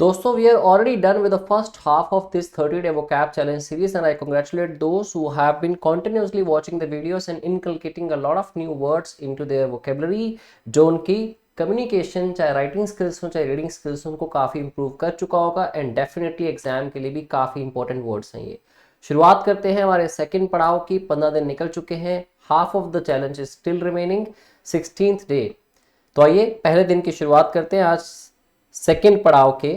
दोस्तों, we are already done with the first half of this 30-day vocab challenge series, and I congratulate those who have been continuously watching the videos and inculcating a lot of new words into their vocabulary, जो उनकी communication चाहे writing skills हो चाहे reading skills हो उनको काफ़ी improve कर चुका होगा एंड डेफिनेटली एग्जाम के लिए भी काफ़ी इंपॉर्टेंट वर्ड्स हैं ये। शुरुआत करते हैं हमारे सेकंड पड़ाव की। 15 दिन निकल चुके हैं, half of the challenge is still remaining, 16th day. तो आइए पहले दिन की शुरुआत करते हैं आज सेकंड पड़ाव के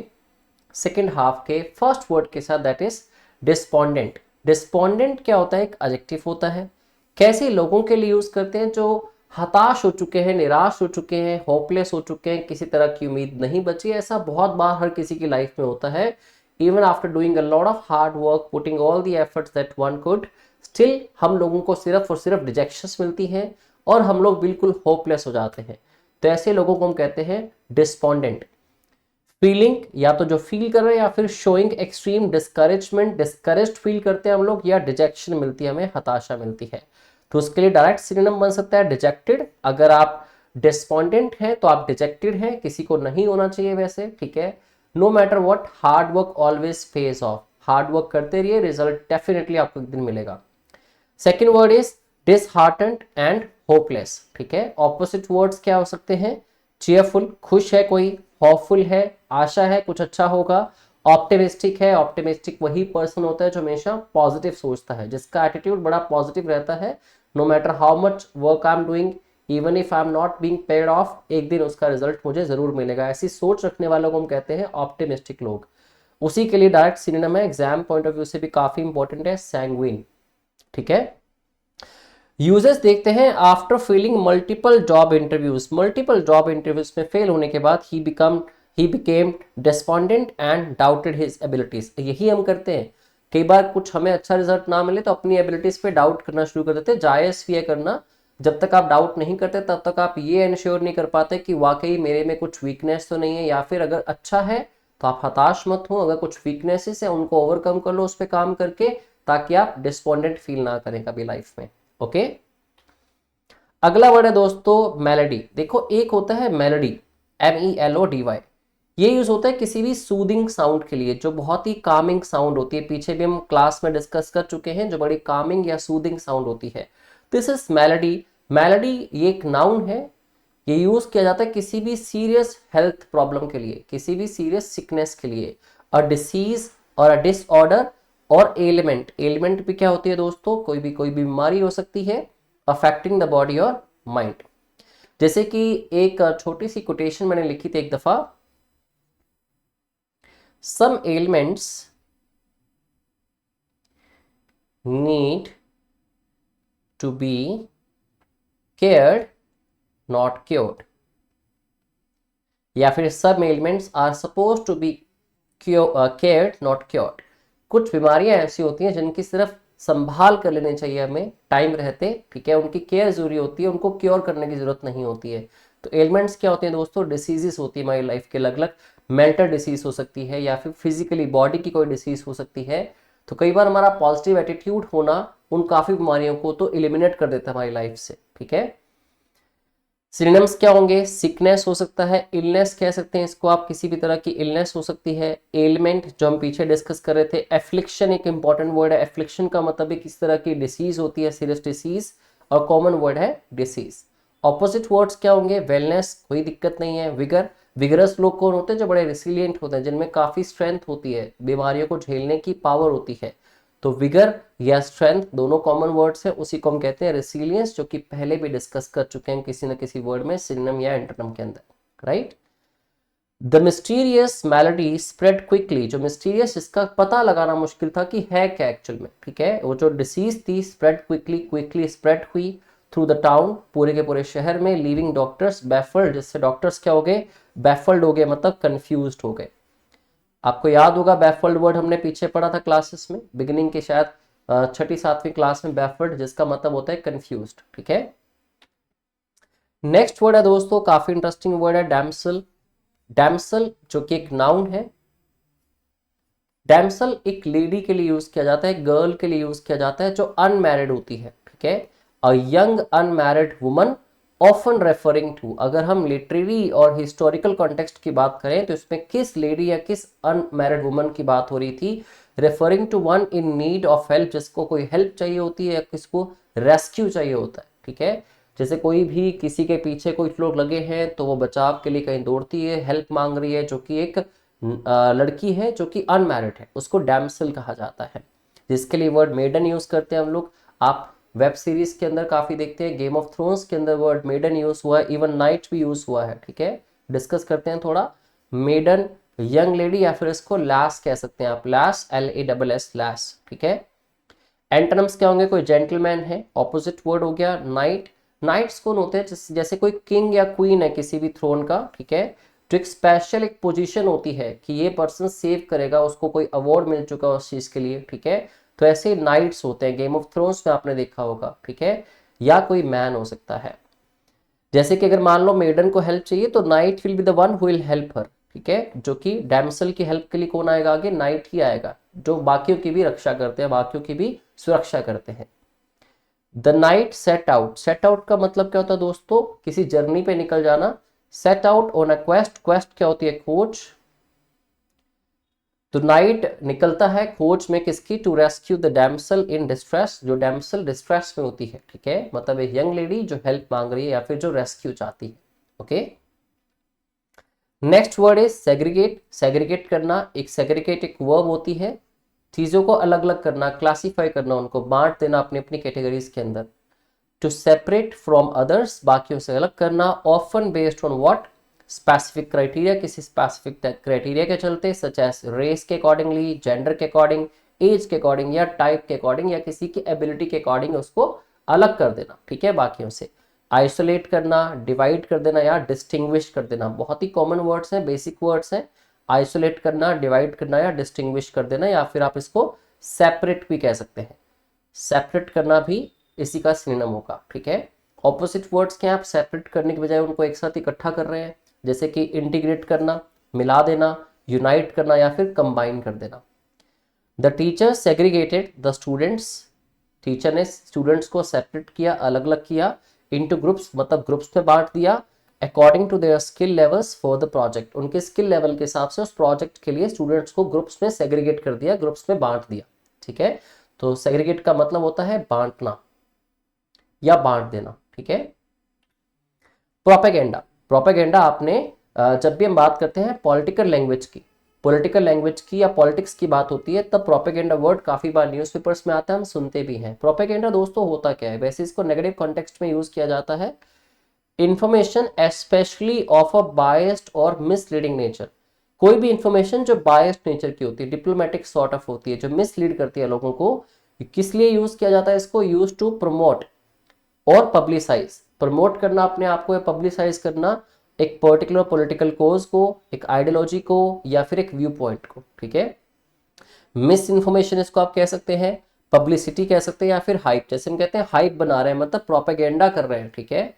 सेकंड हाफ के फर्स्ट वर्ड के साथ, दैट इज डिस्पोंडेंट। डिस्पोंडेंट क्या होता है? एक एडजेक्टिव होता है। कैसे लोगों के लिए यूज करते हैं? जो हताश हो चुके हैं, निराश हो चुके हैं, होपलेस हो चुके हैं, किसी तरह की उम्मीद नहीं बची। ऐसा बहुत बार हर किसी की लाइफ में होता है। Even after doing a lot of hard work, putting all the efforts that one could, still हम लोगों को सिर्फ और सिर्फ रिजेक्शंस मिलती हैं और हम लोग बिल्कुल होपलेस हो जाते हैं। तो ऐसे लोगों को हम कहते हैं डिस्पोंडेंट। फीलिंग, या तो जो फील कर रहे हैं या फिर showing extreme discouragement, discouraged feel करते हैं हम लोग, या डिजेक्शन मिलती है हमें, हताशा मिलती है। तो उसके लिए डायरेक्ट सिनोनिम बन सकता है डिजेक्टेड। अगर आप डिस्पोंडेंट हैं तो आप डिजेक्टेड हैं, किसी को नहीं होना चाहिए वैसे, ठीक है। No matter what, hard work always pays off. Hard work करते रहिए, रिजल्ट डेफिनेटली आपको एक दिन मिलेगा। Second word is disheartened and hopeless, ठीक है। ऑपोजिट वर्ड्स क्या हो सकते हैं? चीयरफुल, खुश है कोई, होपफुल है, आशा है कुछ अच्छा होगा, ऑप्टिमिस्टिक है। ऑप्टिमिस्टिक वही पर्सन होता है जो हमेशा पॉजिटिव सोचता है, जिसका एटीट्यूड बड़ा पॉजिटिव रहता है। No matter how much work I am doing, even if I am not being paid off, एक दिन उसका रिजल्ट मुझे जरूर मिलेगा। ऐसी सोच रखने वालों को हम कहते हैं ऑप्टिमिस्टिक लोग। उसी के लिए डायरेक्ट सिनोनिम है, एग्जाम पॉइंट ऑफ व्यू से भी काफी इंपॉर्टेंट है, सैंग्विन, ठीक है। यूजेस देखते हैं। After failing multiple job interviews, multiple job interviews में फेल होने के बाद ही became despondent and doubted his abilities. यही हम करते हैं। कई बार कुछ हमें अच्छा रिजल्ट ना मिले तो अपनी एबिलिटीज पे डाउट करना शुरू कर देते हैं। जायज भी है करना। जब तक आप डाउट नहीं करते तब तक आप ये इंश्योर नहीं कर पाते कि वाकई मेरे में कुछ वीकनेस तो नहीं है, या फिर अगर अच्छा है तो आप हताश मत हो। अगर कुछ वीकनेसेस है उनको ओवरकम कर लो उस पर काम करके, ताकि आप डिस्पोंडेंट फील ना करें कभी लाइफ में। ओके, अगला वर्ड है दोस्तों मेलोडी। देखो, एक होता है मेलोडी, MELODY। ये यूज होता है किसी भी सूदिंग साउंड के लिए, जो बहुत ही कामिंग साउंड होती है। पीछे भी हम क्लास में डिस्कस कर चुके हैं, जो बड़ी कामिंग या सूदिंग साउंड होती है। This is melody. मेलोडी ये एक नाउन है। ये यूज किया जाता है किसी भी सीरियस हेल्थ प्रॉब्लम के लिए, किसी भी सीरियस सिकनेस के लिए, अ डिसीज और अ डिसऑर्डर और एलिमेंट। एलिमेंट भी क्या होती है दोस्तों? कोई बीमारी हो सकती है अफेक्टिंग द बॉडी और माइंड। जैसे कि एक छोटी सी कोटेशन मैंने लिखी थी एक दफा, some elements need to be cared not cured, या फिर some elements are suppose to be cared not cured. कुछ बीमारियां ऐसी होती हैं जिनकी सिर्फ संभाल कर लेनी चाहिए हमें टाइम रहते, ठीक है। उनकी केयर जरूरी होती है, उनको क्योर करने की जरूरत नहीं होती है। तो एलिमेंट्स क्या होते हैं दोस्तों? डिसीजेस होती है हमारी लाइफ के, अलग अलग। मेंटल डिसीज हो सकती है, या फिर फिजिकली बॉडी की कोई डिसीज हो सकती है। तो कई बार हमारा पॉजिटिव एटीट्यूड होना उन काफी बीमारियों को तो एलिमिनेट कर देता है हमारी लाइफ से, ठीक है। सिनोनिम्स क्या होंगे? सिकनेस हो सकता है, इलनेस कह सकते हैं इसको आप, किसी भी तरह की इलनेस हो सकती है। एलिमेंट जो हम पीछे डिस्कस कर रहे थे। एफ्लिक्शन एक इंपॉर्टेंट वर्ड है। एफ्लिक्शन का मतलब है किस तरह की डिसीज होती है, सीरियस डिसीज, और कॉमन वर्ड है डिसीज। ऑपोजिट वर्ड्स क्या होंगे? वेलनेस, कोई दिक्कत नहीं है। विगर, विगरस लोग कौन होते हैं? जो बड़े रिसिलियंट होते हैं, जिनमें काफी स्ट्रेंथ होती है, बीमारियों को झेलने की पावर होती है। तो विगर या स्ट्रेंथ दोनों कॉमन वर्ड्स है, उसी को हम कहते हैं रेसिलियंस, जो कि पहले भी डिस्कस कर चुके हैं किसी न किसी वर्ड में, सिनोनिम या एंटोनिम के अंदर, right. The mysterious melody spread quickly. जो मिस्टीरियस, इसका पता लगाना मुश्किल था कि है क्या एक्चुअल में, ठीक है। वो जो डिसीज थी, स्प्रेड क्विकली, क्विकली स्प्रेड हुई थ्रू द टाउन, पूरे के पूरे शहर में। लीविंग डॉक्टर्स बैफल्ड, जिससे डॉक्टर्स क्या हो गए? बैफल्ड हो गए, मतलब कंफ्यूज्ड हो गए। आपको याद होगा बैफल्ड वर्ड हमने पीछे पढ़ा था क्लासेस में, बिगिनिंग के शायद छठी सातवीं क्लास में, बैफल्ड जिसका मतलब होता है कंफ्यूज्ड, ठीक है। नेक्स्ट वर्ड है दोस्तों, काफी इंटरेस्टिंग वर्ड है, डैम्सल। डैम्सल जो कि एक नाउन है। डैम्सल एक लेडी के लिए यूज किया जाता है, गर्ल के लिए यूज किया जाता है जो अनमैरिड होती है, ठीक है। A young unmarried woman often referring to, अगर हम लिटरेरी और हिस्टोरिकल कॉन्टेक्स्ट की बात करें तो इसमें किस लेडी या किस अनमैरिड वुमन की बात हो रही थी? Referring to one in need of help, जिसको कोई हेल्प चाहिए होती है या किसको रेस्क्यू चाहिए होता है, ठीक है। जैसे कोई भी किसी के पीछे कुछ लोग लगे हैं तो वो बचाव के लिए कहीं दौड़ती है, हेल्प मांग रही है, जो कि एक लड़की है जो कि अनमैरिड है, उसको डैमसेल कहा जाता है, जिसके लिए वर्ड मेडन यूज करते हैं हम लोग। आप वेब सीरीज के अंदर काफी देखते हैं, गेम ऑफ थ्रोन्स के अंदर वर्ड मेडन यूज हुआ है, इवन नाइट भी यूज हुआ है, ठीक है। डिस्कस करते हैं थोड़ा। मेडन, यंग लेडी, या फिर इसको लैस कह सकते हैं आप, लैस, LASS, लैस, ठीक है। एंटोनिम्स क्या होंगे? कोई जेंटलमैन है, ऑपोजिट वर्ड हो गया नाइट। नाइट्स कौन होते हैं? जैसे कोई किंग या क्वीन है किसी भी थ्रोन का, ठीक है, जो एक स्पेशल एक पोजीशन होती है कि ये पर्सन सेव करेगा, उसको कोई अवार्ड मिल चुका है उस चीज के लिए, ठीक है। तो ऐसे नाइट्स होते हैं, गेम ऑफ थ्रोन्स में आपने देखा होगा, ठीक है। या कोई मैन हो सकता है, जैसे कि अगर मान लो मेडन को हेल्प चाहिए तो night will be the one who will help her, ठीक है। जो कि डैमसल की हेल्प के लिए कौन आएगा आगे? नाइट ही आएगा, जो बाकियों की भी रक्षा करते हैं, बाकियों की भी सुरक्षा करते हैं। The night set out, set out का मतलब क्या होता है दोस्तों? किसी जर्नी पे निकल जाना। Set out on a quest, quest क्या होती है? खोज। तो नाइट निकलता है खोज में किसकी? To rescue the damsel in distress, जो डैमसल डिस्ट्रेस में होती है, ठीक है, मतलब एक यंग लेडी जो हेल्प मांग रही है या फिर जो रेस्क्यू चाहती है, okay. Next word is segregate, segregate करना। एक सेग्रीगेट एक वर्ब होती है, चीजों को अलग अलग करना, क्लासिफाई करना, उनको बांट देना अपनी अपनी कैटेगरीज के अंदर। टू सेपरेट फ्रॉम अदर्स, बाकियों से अलग करना। Often based on what? Specific criteria, किसी स्पेसिफिक क्राइटेरिया के चलते, सच एज रेस के अकॉर्डिंगली, जेंडर के अकॉर्डिंग, एज के अकॉर्डिंग, या टाइप के अकॉर्डिंग, या किसी की एबिलिटी के अकॉर्डिंग उसको अलग कर देना, ठीक है, बाकियों से। आइसोलेट करना, डिवाइड कर देना, या डिस्टिंग्विश कर देना, बहुत ही कॉमन वर्ड्स हैं, बेसिक वर्ड्स हैं। आइसोलेट करना, डिवाइड करना, या डिस्टिंग्विश कर देना, या फिर आप इसको सेपरेट भी कह सकते हैं। सेपरेट करना भी इसी का सिनोनिम होगा, ठीक है। ऑपोजिट वर्ड्स क्या हैं? आप सेपरेट करने के बजाय उनको एक साथ इकट्ठा कर रहे हैं, जैसे कि इंटीग्रेट करना, मिला देना, यूनाइट करना, या फिर कंबाइन कर देना। The teacher segregated the students, teacher ने स्टूडेंट्स को सेपरेट किया, अलग अलग किया, इनटू ग्रुप्स, मतलब ग्रुप्स में बांट दिया, according to their skill levels for the project, उनके स्किल लेवल के हिसाब से उस प्रोजेक्ट के लिए स्टूडेंट्स को ग्रुप्स में सेग्रीगेट कर दिया, ग्रुप्स में बांट दिया, ठीक है। तो सेग्रीगेट का मतलब होता है बांटना या बांट देना, ठीक है। प्रोपेगेंडा, प्रोपेगेंडा आपने जब भी हम बात करते हैं पॉलिटिकल लैंग्वेज की, पॉलिटिकल लैंग्वेज की या पॉलिटिक्स की बात होती है, तब प्रोपेगेंडा वर्ड काफी बार न्यूज़पेपर्स में आता है, हम सुनते भी हैं। प्रोपेगेंडा दोस्तों होता क्या है? वैसे इसको नेगेटिव कॉन्टेक्स्ट में यूज किया जाता है। Information especially of a biased और मिसलीडिंग नेचर, कोई भी इंफॉर्मेशन जो बायस्ड नेचर की होती है, डिप्लोमेटिक सॉर्ट ऑफ होती है, जो मिसलीड करती है लोगों को, किस लिए यूज किया जाता है इसको? यूज टू प्रमोट और पब्लिसाइज, प्रमोट करना अपने आप को या पब्लिसाइज करना एक पर्टिकुलर पॉलिटिकल कोज को, एक आइडियोलॉजी को, या फिर एक व्यू पॉइंट को, ठीक है। मिस इन्फॉर्मेशन इसको आप कह सकते हैं, पब्लिसिटी कह सकते हैं, या फिर हाइप, जैसे हम कहते हैं हाइप बना रहे हैं, मतलब प्रोपेगेंडा कर रहे हैं, ठीक है।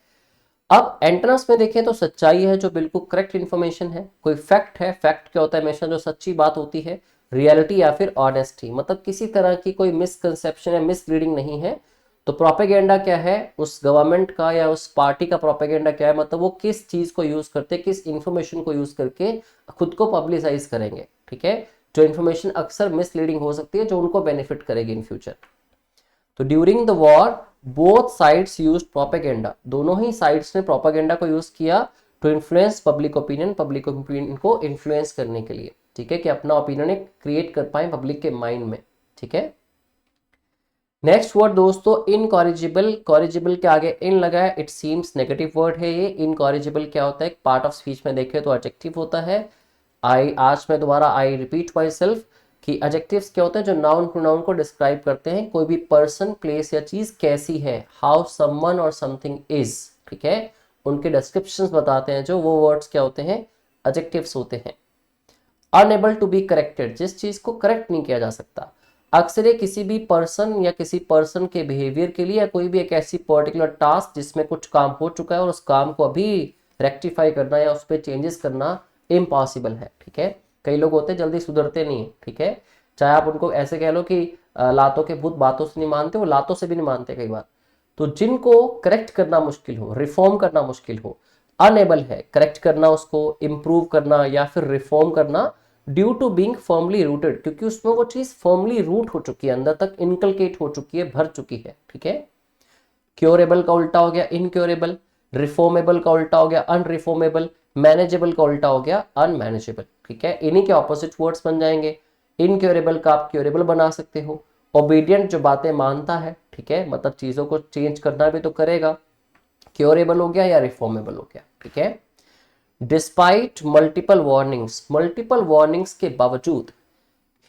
अब एंटोनिम्स में देखें तो सच्चाई है, जो बिल्कुल करेक्ट इन्फॉर्मेशन है। कोई फैक्ट है, फैक्ट क्या होता है? हमेशा जो सच्ची बात होती है। रियलिटी या फिर ऑनेस्टी, मतलब किसी तरह की कोई मिसकंसेप्शन या मिसरीडिंग नहीं है। तो प्रोपेगेंडा क्या है? उस गवर्नमेंट का या उस पार्टी का प्रोपेगेंडा क्या है? मतलब वो किस चीज को यूज करते, किस इंफॉर्मेशन को यूज करके खुद को पब्लिसाइज करेंगे, ठीक है। जो इन्फॉर्मेशन अक्सर मिसलीडिंग हो सकती है, जो उनको बेनिफिट करेगी इन फ्यूचर। तो during the war both sides used propaganda, दोनों ही साइड्स ने प्रोपेगेंडा को यूज किया to influence public opinion, public opinion को इन्फ्लुएंस करने के लिए, ठीक है, कि अपना ओपिनियन क्रिएट कर पाए पब्लिक के माइंड में, ठीक है। नेक्स्ट वर्ड दोस्तों इनकॉरिजिबल, कॉरिजिबल के आगे इन लगा है, इट सीम्स नेगेटिव वर्ड है ये। इनकॉरिजिबल क्या होता है? पार्ट ऑफ स्पीच में देखें तो एडजेक्टिव होता है। आज मैं दोबारा आई रिपीट माई सेल्फ कि एडजेक्टिव्स क्या होते हैं? जो नाउन प्रोनाउन को डिस्क्राइब करते हैं, कोई भी पर्सन, प्लेस या चीज कैसी है, हाउ समवन और समथिंग इज, ठीक है, उनके डिस्क्रिप्शंस बताते हैं, जो वो वर्ड्स क्या होते हैं? एडजेक्टिव्स होते हैं। अनएबल टू बी करेक्टेड, जिस चीज को करेक्ट नहीं किया जा सकता। अक्सर ये किसी भी पर्सन या किसी पर्सन के बिहेवियर के लिए, या कोई भी एक ऐसी पर्टिकुलर टास्क जिसमें कुछ काम हो चुका है और उस काम को अभी रेक्टिफाई करना या उस पर चेंजेस करना इम्पॉसिबल है, ठीक है। कई लोग होते हैं जल्दी सुधरते नहीं है, ठीक है, चाहे आप उनको ऐसे कह लो कि लातों के भूत बातों से नहीं मानते, वो लातों से भी नहीं मानते कई बार। तो जिनको करेक्ट करना मुश्किल हो, रिफॉर्म करना मुश्किल हो, अनएबल है करेक्ट करना, उसको इम्प्रूव करना या फिर रिफॉर्म करना, due to being firmly rooted, क्योंकि उसमें वो चीज फर्मली रूट हो चुकी है, अंदर तक इनकलकेट हो चुकी है, भर चुकी है। ठीक है, क्योरेबल का उल्टा हो गया इनक्योरेबल, रिफॉर्मेबल का उल्टा हो गया अनरिफॉर्मेबल, मैनेजेबल का उल्टा हो गया अनमैनेजेबल। ठीक है, इन्हीं के ऑपोजिट वर्ड्स बन जाएंगे। इनक्योरेबल का आप क्योरेबल बना सकते हो। ओबीडियंट जो बातें मानता है, ठीक है, मतलब चीजों को चेंज करना भी तो करेगा, क्योरेबल हो गया या रिफॉर्मेबल हो गया। ठीक है, डिस्पाइट मल्टीपल वार्निंग्स के बावजूद,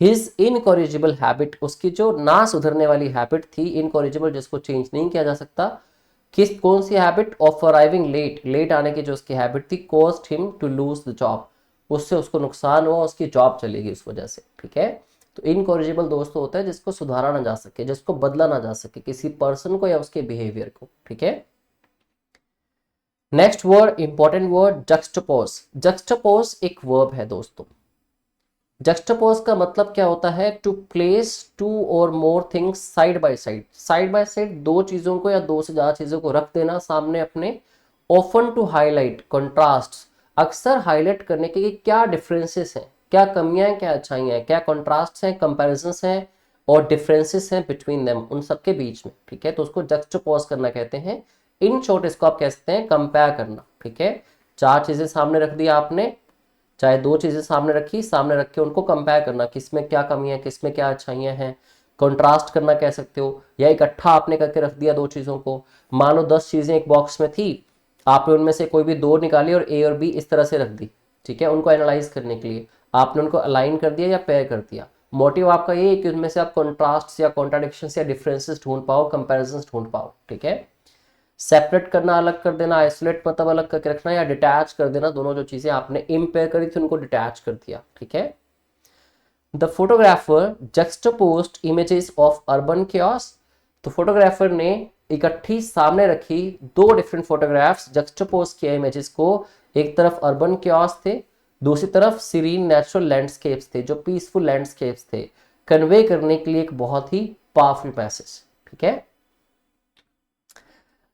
हिज इनकॉरिजिबल हैबिट, उसकी जो ना सुधरने वाली हैबिट थी, इनकॉरिजिबल जिसको चेंज नहीं किया जा सकता, कौन सी हैबिट, ऑफ अराइविंग लेट आने की जो उसकी हैबिट थी, cost him to lose the job, उससे उसको नुकसान हुआ, उसकी जॉब चलेगी उस वजह से। ठीक है, तो इनकॉरिजिबल दोस्तों होता है जिसको सुधारा ना जा सके, जिसको बदला ना जा सके, किसी पर्सन को या उसके बिहेवियर को। ठीक है, नेक्स्ट वर्ड, इंपॉर्टेंट वर्ड, जक्स्टपोज। जक्स्टपोज एक वर्ब है दोस्तों। जक्स्टपोज का मतलब क्या होता है, टू प्लेस टू और more things side by side, side by side दो चीजों को या दो से ज्यादा चीजों को रख देना सामने अपने। ऑफन टू हाईलाइट कंट्रास्ट, अक्सर हाईलाइट करने के लिए क्या डिफरेंसेस हैं, क्या कमियां हैं, क्या अच्छाइयां हैं, क्या कंट्रास्ट हैं, कंपैरिजंस हैं और डिफरेंसेस हैं बिटवीन देम, उन सबके बीच में। ठीक है, तो उसको जक्स्टपोज करना कहते हैं। इन शॉर्ट इसको आप कह सकते हैं कंपेयर करना। ठीक है, चार चीजें सामने रख दिया आपने, चाहे दो चीजें सामने रखी, सामने रख के उनको कंपेयर करना, किसमें क्या कमियां हैं, किसमें क्या अच्छाइयां हैं, कंट्रास्ट करना कह सकते हो। या इकट्ठा आपने करके रख दिया दो चीजों को, मान लो 10 चीजें एक बॉक्स में थी, आपने उनमें से कोई भी दो निकाली और ए और बी इस तरह से रख दी। ठीक है, उनको एनालाइज करने के लिए आपने उनको अलाइन कर दिया या पेयर कर दिया। मोटिव आपका ये है कि उनमें से आप कॉन्ट्रास्ट या कॉन्ट्राडिक्शन या डिफरेंसेस ढूंढ पाओ, कंपेरिजन ढूंढ पाओ। ठीक है, सेपरेट करना, अलग कर देना, आइसोलेट मतलब अलग करके रखना, या डिटैच कर देना, दोनों जो चीजें आपने इम्पेयर करी थी उनको डिटैच कर दिया। ठीक है, the photographer juxtaposed images of urban chaos, तो फोटोग्राफर ने इकट्ठी सामने रखी दो डिफरेंट फोटोग्राफ्स, जक्स्टपोज किया इमेजेस को, एक तरफ अर्बन chaos थे, दूसरी तरफ सीरीन नेचुरल लैंडस्केप्स थे, जो पीसफुल लैंडस्केप्स थे, कन्वे करने के लिए एक बहुत ही पावरफुल मैसेज। ठीक है,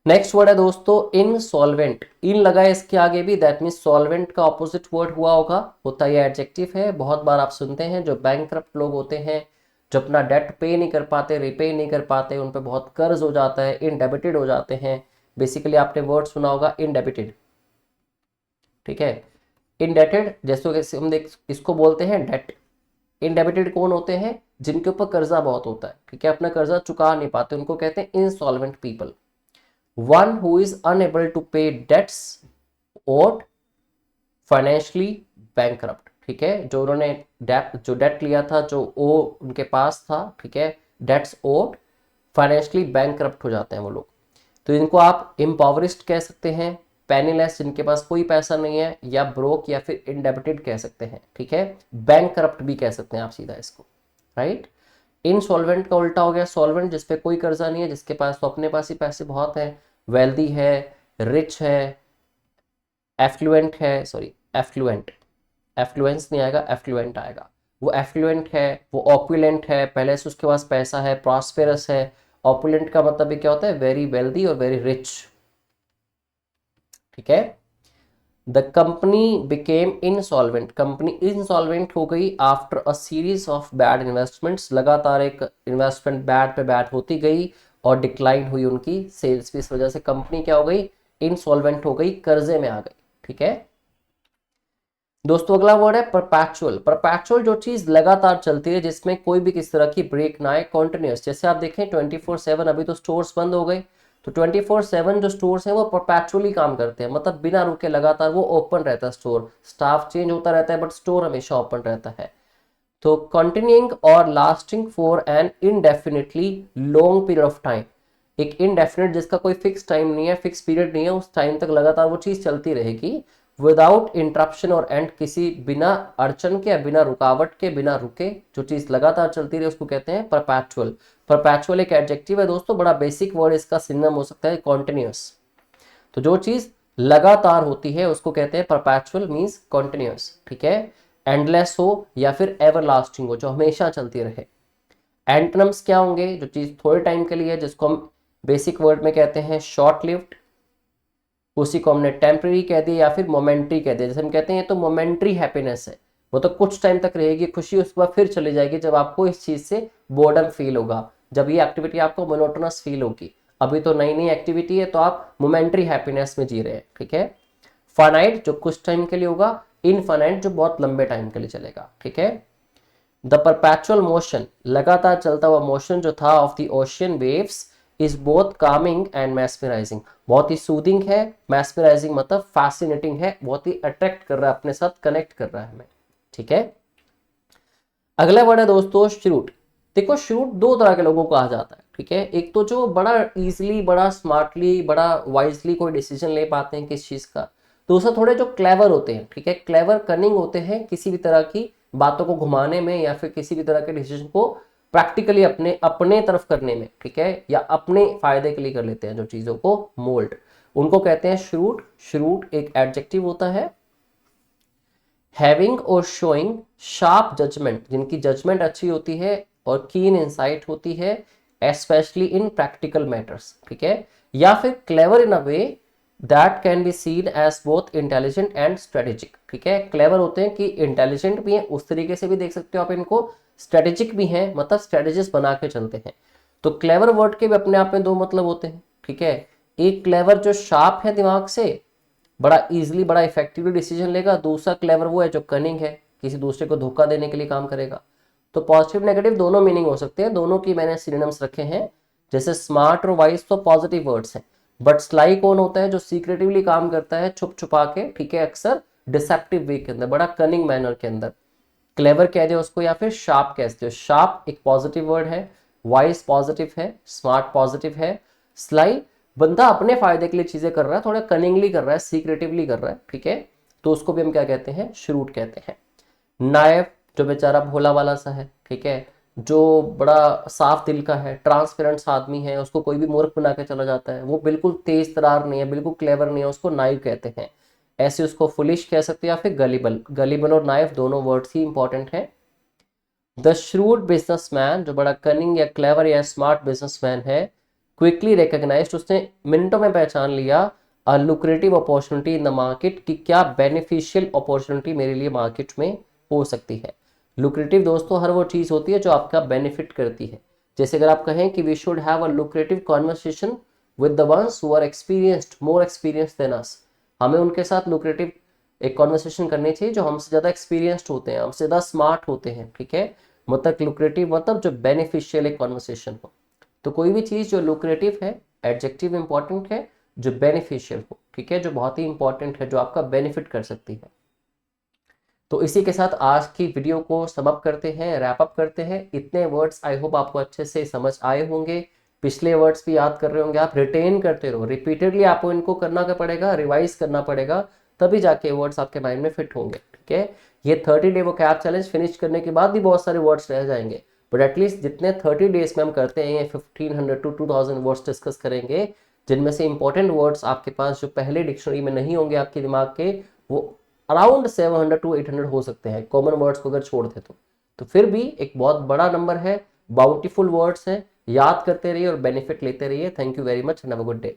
नेक्स्ट वर्ड है दोस्तों इनसॉल्वेंट, इन लगा है इसके आगे भी, दैट मींस सॉल्वेंट का ऑपोजिट वर्ड हुआ होगा, होता ये एडजेक्टिव है। बहुत बार आप सुनते हैं जो बैंकक्रप्ट लोग होते हैं, जो अपना डेट पे नहीं कर पाते, रिपे नहीं कर पाते, उन पे बहुत कर्ज हो जाता है, इनडेबिटेड हो जाते हैं। बेसिकली आपने वर्ड सुना होगा इनडेबिटेड। ठीक है, इनडेटेड जैसे हम देख इसको बोलते हैं डेट। इनडेबिटेड कौन होते हैं, जिनके ऊपर कर्जा बहुत होता है, ठीक है, अपना कर्जा चुका नहीं पाते, उनको कहते हैं insolvent people. One who is unable to pay debts or financially bankrupt। ठीक है, जो उन्होंने डेट लिया था, जो ओ उनके पास था, ठीक है, डेट्स ओड, फाइनेंशियली बैंकरप्ट हो जाते हैं वो लोग। तो इनको आप इम्पॉवरिस्ड कह सकते हैं, पेनीलेस जिनके पास कोई पैसा नहीं है, या ब्रोक या फिर इनडेबिटेड कह सकते हैं। ठीक है, बैंकरप्ट भी कह सकते हैं आप सीधा इसको, राइट। इनसॉल्वेंट का उल्टा हो गया सॉल्वेंट, जिसपे कोई कर्जा नहीं है, जिसके पास तो अपने पास ही पैसे बहुत हैं, वेल्दी है, रिच है, एफ्लुएंट है, सॉरी एफ्लुएंट, एफ्लुएंस नहीं आएगा, एफ्लुएंट आएगा। वो एफ्लुएंट है, वो ऑपुलेंट है, पहले से उसके पास पैसा है, प्रॉस्पेरस है। ऑपुलेंट का मतलब भी क्या होता है, वेरी वेल्दी और वेरी रिच। ठीक है, the company became insolvent, company insolvent हो गई after a series of bad investments, लगातार एक इन्वेस्टमेंट बैड पे बैड होती गई और डिक्लाइन हुई उनकी सेल्स भी, इस वजह से कंपनी क्या हो गई, इनसॉल्वेंट हो गई, कर्जे में आ गई। ठीक है दोस्तों, अगला वर्ड है परपैचुअल। परपैचुअल जो चीज लगातार चलती है, जिसमें कोई भी किस तरह की ब्रेक ना आए, कॉन्टिन्यूस। जैसे आप देखें 24/7, अभी तो स्टोर्स बंद हो गए, तो 24/7 जो स्टोर्स हैं वो परपैचुअली काम करते हैं, मतलब बिना रुके लगातार वो ओपन रहता है स्टोर, स्टाफ चेंज होता रहता है बट स्टोर हमेशा ओपन रहता है। तो कंटिन्यूइंग और lasting for an indefinitely long period of time, एक इनडेफिनेट जिसका कोई फिक्स टाइम नहीं है, फिक्स पीरियड नहीं है, उस टाइम तक लगातार वो चीज चलती रहेगी, विदाउट इंटरप्शन और एंड, किसी बिना अड़चन के, बिना रुकावट के, बिना रुके, जो चीज लगातार चलती रहे उसको कहते हैं परपैचुअल। परपैचुअल एक एडजेक्टिव है दोस्तों, बड़ा बेसिक वर्ड, इसका सिनोनिम हो सकता है कॉन्टिन्यूअस। तो जो चीज लगातार होती है उसको कहते हैं परपैचुअल, मींस कॉन्टिन्यूअस। ठीक है, एंडलेस हो या फिर एवरलास्टिंग हो, जो हमेशा चलती रहे। एंटोनिम्स क्या होंगे, जो चीज थोड़े टाइम के लिए, जिसको हम बेसिक वर्ड में कहते हैं शॉर्ट लिव्ड, उसी को हमने टेम्पररी कह दिया या फिर मोमेंट्री कह दिया। जैसे हम कहते हैं ये तो मोमेंट्री हैप्पीनेस है, वो तो कुछ टाइम तक रहेगी खुशी, उसके बाद फिर चली जाएगी जब आपको इस चीज से बोर्डम फील होगा, जब ये एक्टिविटी आपको मोनोटोनस फील होगी। अभी तो नई नई एक्टिविटी है तो आप मोमेंट्री हैप्पीनेस में जी रहे हैं, ठीक है। फाइनाइट जो कुछ टाइम के लिए होगा, इनफाइनाइट जो बहुत लंबे टाइम के लिए चलेगा, ठीक है। द परपेचुअल मोशन लगातार चलता हुआ मोशन जो था of the ocean waves is both calming and mesmerising, बहुत ही सूदिंग है, मैस्मराइजिंग मतलब फैसिनेटिंग है, बहुत ही अट्रैक्ट कर रहा है, अपने साथ कनेक्ट कर रहा है हमें, ठीक है। अगला वर्ड है दोस्तों श्रूट। देखो श्रूट दो तरह के लोगों को कहा जाता है, ठीक है। एक तो जो बड़ा इजीली, बड़ा स्मार्टली, बड़ा वाइजली कोई डिसीजन ले पाते हैं किस चीज का। दूसरा थोड़े जो क्लेवर होते हैं, ठीक है, क्लेवर कनिंग होते हैं किसी भी तरह की बातों को घुमाने में या फिर किसी भी तरह के डिसीजन को प्रैक्टिकली अपने अपने तरफ करने में, ठीक है, या अपने फायदे के लिए कर लेते हैं जो चीजों को मोल्ड, उनको कहते हैं श्रूट। श्रूट एक एडजेक्टिव होता है। हैविंग और शोइंग शार्प जजमेंट, जिनकी जजमेंट अच्छी होती है और कीन इंसाइट होती है, एस्पेशली इन प्रैक्टिकल मैटर्स, ठीक है। या फिर clever in a way that can be seen as both intelligent and strategic, ठीक है। क्लेवर होते हैं कि इंटेलिजेंट भी है, उस तरीके से भी देख सकते हो आप इनको, स्ट्रेटेजिक भी हैं, मतलब स्ट्रेटेजिस्ट बना के चलते हैं। तो क्लेवर वर्ड के भी अपने आप में दो मतलब होते हैं, ठीक है। एक क्लेवर जो शार्प है दिमाग से, बड़ा इजीली, बड़ा इफेक्टिवली डिसीजन लेगा। दूसरा क्लेवर वो है जो कनिंग है, किसी दूसरे को धोखा देने के लिए काम करेगा। तो पॉजिटिव नेगेटिव दोनों मीनिंग हो सकते हैं, दोनों की मैंने सिनोनिम्स रखे हैं। जैसे स्मार्ट और वाइज तो पॉजिटिव वर्ड्स हैं, बट स्लाई कौन होता है जो सीक्रेटिवली काम करता है छुप छुपा के, ठीक है, अक्सर डिसेप्टिव वे के अंदर, बड़ा कनिंग मैनर के अंदर। क्लेवर कह दे उसको या फिर शार्प कहते हो। शार्प एक पॉजिटिव वर्ड है, वाइज पॉजिटिव है, स्मार्ट पॉजिटिव है, स्लाई बंदा अपने फायदे के लिए चीजें कर रहा है, थोड़ा कनिंगली कर रहा है, सीक्रेटिवली कर रहा है, ठीक है, तो उसको भी हम क्या कहते हैं, श्रूट कहते हैं। नायब जो बेचारा भोला वाला सा है, ठीक है, जो बड़ा साफ दिल का है, ट्रांसपेरेंट आदमी है, उसको कोई भी मूर्ख बना के चला जाता है, वो बिल्कुल तेज तरार नहीं है, बिल्कुल क्लेवर नहीं है, उसको नाइव कहते हैं। ऐसे उसको फुलिश कह सकते हैं या फिर गलीबल। गलीबल और नाइव दोनों वर्ड्स ही इंपॉर्टेंट हैं। द श्रूड बिजनेसमैन जो बड़ा कनिंग या क्लेवर या स्मार्ट बिजनेसमैन है, क्विकली रिकॉग्नाइज्ड, उसने मिनटों में पहचान लिया a lucrative opportunity in the market, कि क्या बेनिफिशियल अपॉर्चुनिटी मेरे लिए मार्केट में हो सकती है। लुक्रेटिव दोस्तों हर वो चीज होती है जो आपका बेनिफिट करती है। जैसे अगर आप कहें कि we should have a lucrative conversation with the ones who are experienced, more experienced than us, हमें उनके साथ लुक्रेटिव एक कॉन्वर्सेशन करनी चाहिए जो हमसे ज्यादा एक्सपीरियंस्ड होते हैं, हमसे ज्यादा स्मार्ट होते हैं, ठीक है। मतलब लुक्रेटिव मतलब जो बेनिफिशियल एक कॉन्वर्सेशन हो। तो कोई भी चीज जो लुक्रेटिव है, एडजेक्टिव इंपॉर्टेंट है, जो बेनिफिशियल हो, ठीक है, जो बहुत ही इंपॉर्टेंट है, जो आपका बेनिफिट कर सकती है। तो इसी के साथ आज की वीडियो को समअप करते हैं, रैप अप करते हैं। इतने वर्ड्स आई होप आपको अच्छे से समझ आए होंगे। पिछले वर्ड्स भी याद कर रहे होंगे आप, रिटेन करते रहो, रिपीटेडली आपको इनको करना क्या पड़ेगा, रिवाइज करना पड़ेगा, तभी जाके वर्ड्स आपके माइंड में फिट होंगे, ठीक है। ये 30 डे वोकैब चैलेंज फिनिश करने के बाद भी बहुत सारे वर्ड्स रह जाएंगे, बट एटलीस्ट जितने 30 डेज में हम करते हैं, ये 1500 to 2000 वर्ड्स डिस्कस करेंगे, जिनमें से इंपॉर्टेंट वर्ड्स आपके पास जो पहले डिक्शनरी में नहीं होंगे आपके दिमाग के, वो अराउंड 700 to 800 हो सकते हैं, कॉमन वर्ड्स को अगर छोड़ दे तो फिर भी एक बहुत बड़ा नंबर है, बाउंटीफुल वर्ड्स हैं। याद करते रहिए और बेनिफिट लेते रहिए। Thank you very much and have a good day.